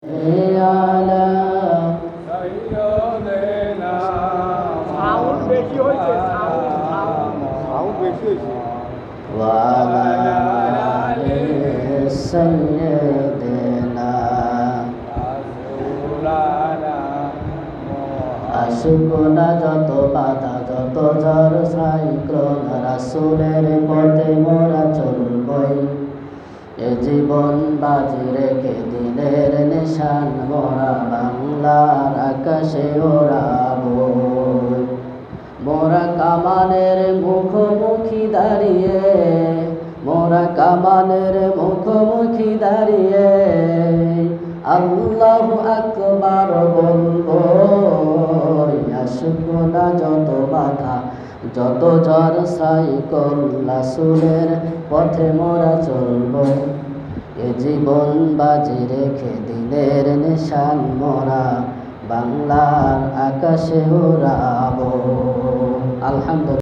على سيدنا sound বেশি হয়েছে sound বেশি হয়েছে وعلى آل سيدنا রাসূলানা আসুক না যত বাধা যত ঝড় সাইক্লোন রাসূলের পথে মোরা চলবই এ জীবন বাজি রেখে দিনের নিশান মোরা বাংলার আকাশে ওড়াবো মোরা কামানের মুখোমুখি দাঁড়িয়ে মোরা কামানের মুখোমুখি দাঁড়িয়ে আল্লাহু আকবার বলবো আসুক না যত বাধা যত ঝড় সাইকল রাসূলের পথে মোরা চলবো এ জীবন বাজি রেখে দিনের নিশান মোরা বাংলার আকাশে উড়াবো। আলহামদুলিল্লাহ।